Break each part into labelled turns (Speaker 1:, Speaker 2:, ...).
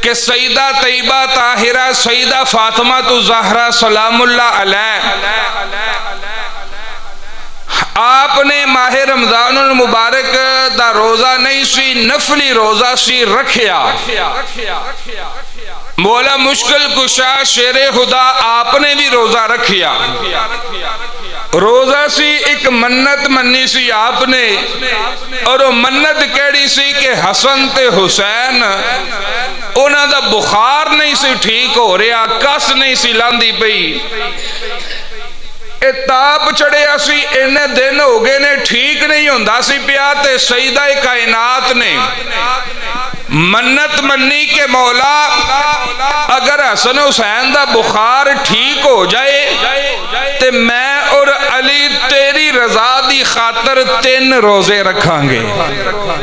Speaker 1: کہ سیدہ طیبہ طاہرہ سیدہ فاطمہ الزہرا سلام اللہ علیہ آپ نے ماہ رمضان المبارک دا روزہ نہیں سی نفلی روزہ سی رکھیا مولا مشکل کشا شیر خدا آپ نے بھی روزہ رکھیا روزہ سی ایک منت منی سی آپ نے اور وہ منت کیڑی سی کہ حسن تے حسین انہاں دا بخار نہیں سی ٹھیک ہو رہا کس نہیں سی لاندی پئی تاپ چڑھے اسی انہیں دن ہو گئے نے ٹھیک نہیں ہوندا سی پیا تے سیدہ کائنات نے منت منی کہ مولا اگر حسن حسین دا بخار ٹھیک ہو جائے تے میں اور علی تیری رضا دی خاطر 3 روزے رکھاں گے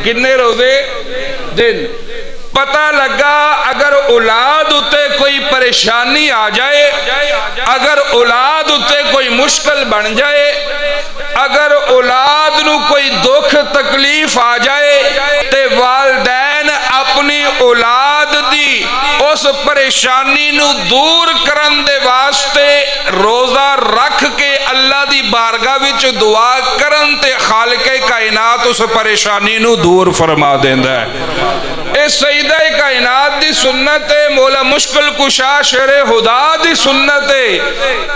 Speaker 1: کتنے روزے دن پتہ لگا اگر اولاد اتے کوئی پریشانی آ جائے اگر اولاد اتے کوئی مشکل بن جائے اگر اولاد نو کوئی دکھ تکلیف آ جائے تے والدین اپنی اولاد دی اس پریشانی نو دور کرن دے واسطے روزہ رکھ کے اللہ دی بارگاہ وچ دعا کرن تے خالق کائنات اس پریشانی نو دور فرما دیندا ہے اے سیدہ کائنات دی سنت ہے مولا مشکل کشا شیر خدا دی سنت ہے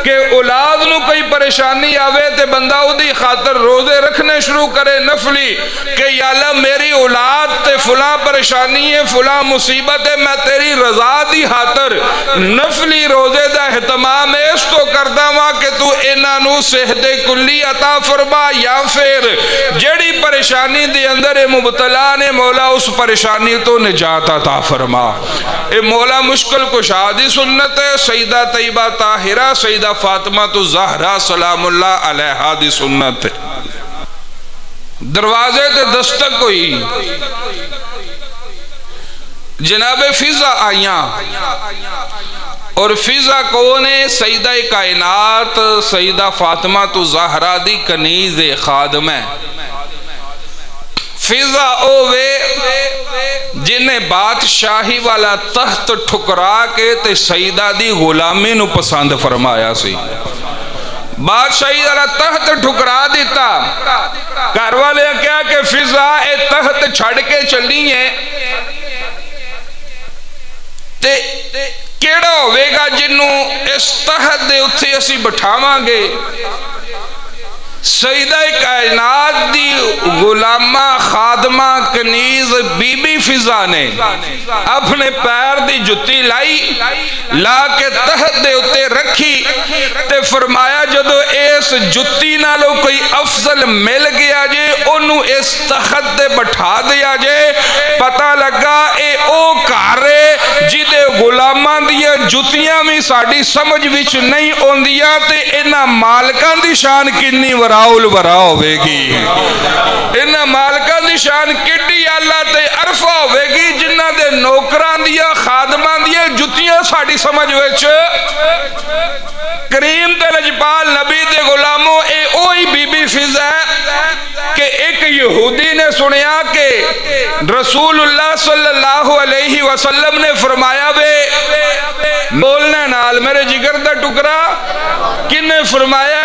Speaker 1: کہ اولاد نو کوئی پریشانی آوے تے بندہ او دی خاطر روزے رکھنے شروع کرے نفلی کہ یا اللہ میری اولاد تے فلاں پریشانی ہے فلاں مصیبت ہے میں تیری رضا دی خاطر نفلی روزے دا اہتمام اس تو کردا وا کہ تو انہاں نو صحت کلی عطا فرما یا پھر جڑی پریشانی دے اندر مبتلا نے مولا اس پریشانی تو نجات عطا فرما اے مولا مشکل کشا دی سنت ہے سیدہ طیبہ طاہرہ سیدہ فاطمہ الزہرا سلام اللہ علیہا دی سنت ہے دروازے تے دستک ہوئی جناب فضا آئیاں اور فضا کونے سیدہ کائنات سیدہ فاطمہ الزہرا دی کنیز خادم ہے فضا اوے جنہیں بادشاہی والا تخت ٹھکرا کے تے سیدہ دی غلامی نو پسند فرمایا سی بادشاہی والا تخت ٹھکرا دیتا گھر والے کیا کہ فضا اے تخت چھڑ کے چلی ہیں تے کیڑا ہوئے گا جنوں اس تخت دے اتھے اسی بٹھاواں گے سیدہ کائنات دی غلامہ خادمہ کنیز بی بی فضا نے اپنے پیر دی جتی لائی لا کے تحت دے اتے رکھی تے فرمایا جدو اس جتی نالو کوئی افضل مل گیا جے انہوں اس تحت دے بٹھا دیا جے پتہ لگا اے او کارے جدے غلامہ دیا جتیاں میں ساڑی سمجھ وچ نہیں ہوندیا تے انہا مالکان دی شان کنی وراؤل ورا ہوئے گی انہا مالکان دی شان کٹی اللہ تے عرفہ ہوئے گی جنہ دے نوکران دیا خادمان دیا جتیاں ساڑی سمجھ وچ کریم تے لجپال نبی دے غلاموں اے اوئی بی بی فضا ہے کہ ایک یہودی نے سنیا کہ رسول اللہ صلی اللہ علیہ وسلم نے فرمایا بے بولنے نال میرے جگر دا ٹکرا کن نے فرمایا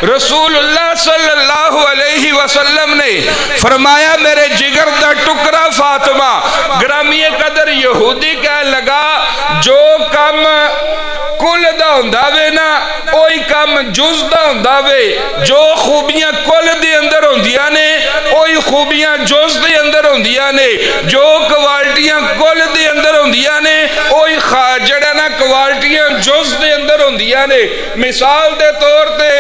Speaker 1: رسول اللہ صلی اللہ علیہ وسلم نے فرمایا میرے جگر دا ٹکرا فاطمہ گرامی قدر یہودی کہہ لگا جو کم کل دا ہونداوے نا اوئی کم جز دا ہونداوے جو خوبیاں کل دے اندر ہوندیاں نے اوئی خوبیاں جز دے اندر ہوندیاں نے جو کوالٹیاں کل دے اندر ہوندیاں نے اوئی جڑا نا کوالٹیاں جز دے اندر ہوندیاں نے مثال دے طور تے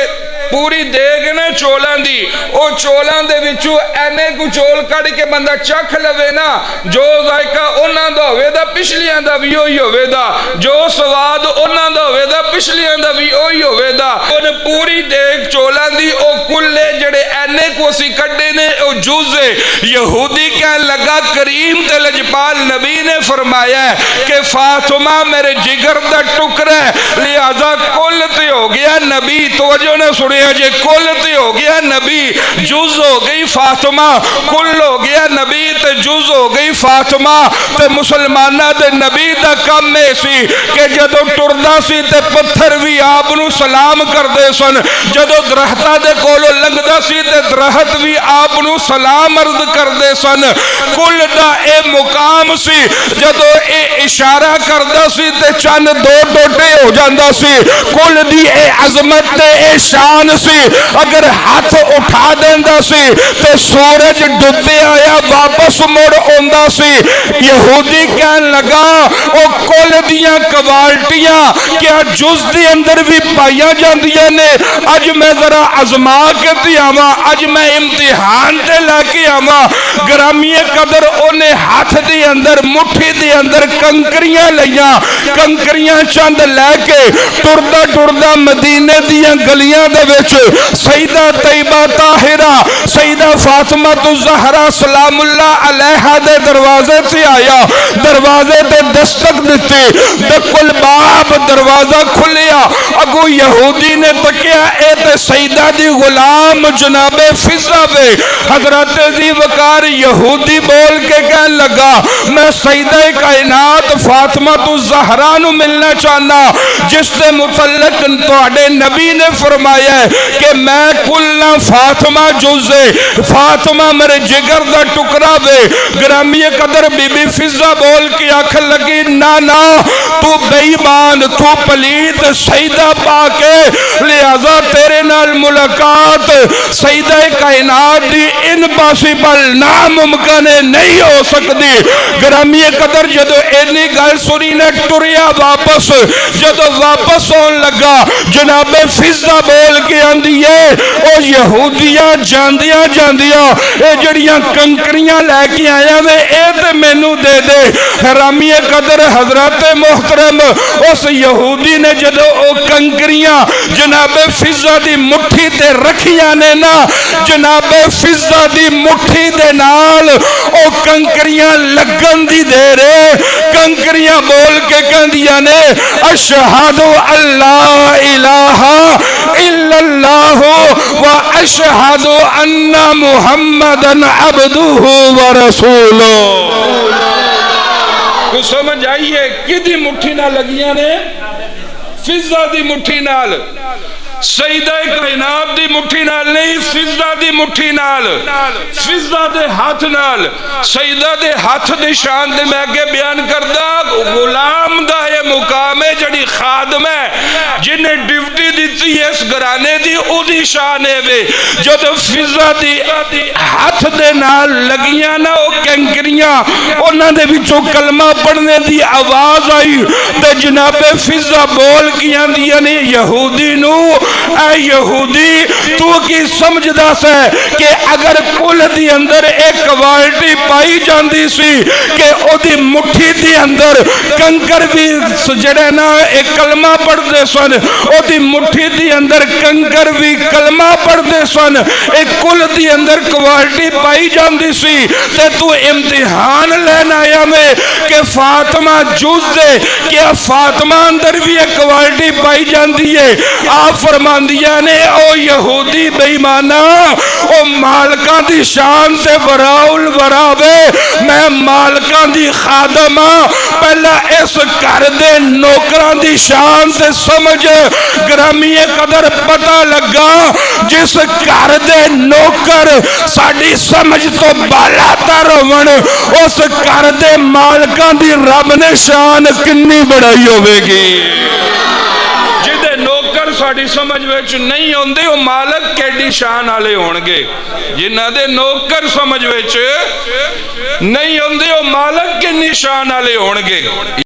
Speaker 1: پوری دیگ نے چولان دی او چولان دے وچو اینے کو چول کڑ کے بندہ چکھ لوے نا جو ذائقہ انہاں دا ہوئے دا پچھلیاں دا بھی ہوئی ہوئے دا جو سواد انہاں دا ہوئے دا پچھلیاں دا بھی ہوئی ہوئے دا ان پوری دیگ چولان دی او کلے جڑے اینے کو سی کڑے نے او جوزے یہودی کہہ لگا کریم تے لجپال نبی نے فرمایا ہے کہ فاطمہ میرے جگر دا ٹکر ہے لہذا کل تے ہو گیا نبی توجہ نے سنے جے کل تے ہو گیا نبی جز ہو گئی فاطمہ کل ہو گیا نبی تے جز ہو گئی فاطمہ تے مسلمان مسلمانہ دے نبی دا کم میں سی کہ جدو ٹردا سی تے پتھر بھی آپ نو سلام کر دے سن، جدو درختہ دے کولو لنگدا سی تے درخت بھی آپ نو سلام عرض کر دے سن۔ کل دا اے مقام سی، جدو اے اشارہ کردا سی تے چند دو ٹوٹے ہو جاندا سی۔ کل دی اے عظمت تے اے شان سی، اگر ہاتھ اٹھا دیندا سی تے سورج ڈبے آیا واپس مڑ آندا سی۔ یہودی کہن لگا او کل دیاں کوالٹیاں کیا جز دی اندر بھی پائیاں جاندیاں نے؟ اج میں ذرا ازما کے تے آواں، اج میں امتحان تے لا کے آواں۔ گرامی قدر اونے ہاتھ دی اندر مٹھی دی اندر کنکریاں لیاں، کنکریاں چند لے کے ٹردا ٹردا مدینے دیاں گلیاں دے وچ سیدہ طیبہ طاہرہ سیدہ فاطمہ الزہرا سلام اللہ علیہا دے دروازے سے آیا، دروازے تے دستک دیتی، دکل باب دروازہ کھلیا، اگو یہودی نے تکیا اے تے سیدہ دی غلام جناب فضہ بے۔ حضرت دی وقار یہودی بول کے کہن لگا میں سیدہ کائنات فاطمہ الزہرا نو ملنا چاہنا جس نے متعلق تواڈے نبی نے فرمایا ہے کہ میں کلنا فاطمہ جزے، فاطمہ میرے جگر دا ٹکرا بے۔ گرامی قدر بی بی فضہ بول کے آکھن لگی نا نا تو بے ایمان، تو پلید سیدہ پاکے، لہذا تیرے نال ملاقات سیدہ کائنات دی امپاسبل ناممکن نہیں ہو سکتی۔ گرامی قدر جدو اینی گل سنی نے ٹریا واپس، جدو واپس ہون لگا جناب فضہ بول کے آندیے او یہودیاں جاندیاں جاندیاں اے جڑیاں کنکریاں لے کے آیا میں اے تے مینوں دے دے۔ حرامی قدر حضرت محترم اس یہودی نے جدو او کنکریاں جناب فضہ دی مٹھی تے رکھیاں نے نا، جناب فضہ دی مٹھی دے نال او کنکریاں لگن دی دے رے، کنکریاں بول کے کہندیاں نے اشہد اللہ الہ الا اللہ و اشہد ان محمدن عبدہ و رسولہ۔ کو سمجھ آئیے کدی مٹھی نہ لگیاں نے؟ فضہ دی مٹھی نال، سیدہ کائنات دی مٹھی نال نہیں، فضہ دی مٹھی نال، فضہ دے ہاتھ نال۔ سیدہ دے ہاتھ دی شان دے میں کے بیان کردہ غلام دا یہ مقام ہے جڑی خادم ہے جنہیں ڈیوٹی دیتی ہے اس گرانے دی او دی شان ہے بے۔ جد فضہ دی ہاتھ دے نال لگیاں نا او کنکریاں انہاں دے بچوں کلمہ پڑھنے دی آواز آئی تے جناب فضہ بول کیاں دیا نے یہودی نو اے یہودی تو کی سمجھدا سے کہ اگر کل دی اندر ایک کوالٹی پائی جاندی سی کہ او دی مٹھی دی اندر کنکر بھی جڑے نا ایک کلمہ پڑھ دے سن، او دی مٹھی دی اندر کنکر بھی کلمہ پڑھ دے سن، ایک کل دی اندر کوالٹی پائی جاندی سی تے تو امتحان لینا آیا میں کہ فاطمہ جز دے کیا فاطمہ اندر بھی ایک کوالٹی پائی جاندی ہے؟ آپ فرماندیاں نے او یہودی بے ایمانہ او مالکاں دی شان سے وراؤل وراوے، میں مالکاں دی خادمہ پہلا اس کر دے نوکران دی شان سے سمجھ۔ گرامی قدر پتہ لگا جس کر دے نوکر ساڑی سمجھ تو بالا تر ون اس کر دے مالکاں دی رب نے شان کنی بڑھائی ہوئے گی۔ جدے نوکر ساڑی سمجھ ویچ نہیں ہوندے وہ مالک کیڑی شان آلے ہونگے، جنہ دے نوکر سمجھ ویچ نہیں ہوندے وہ مالک کنی شان آلے ہونگے۔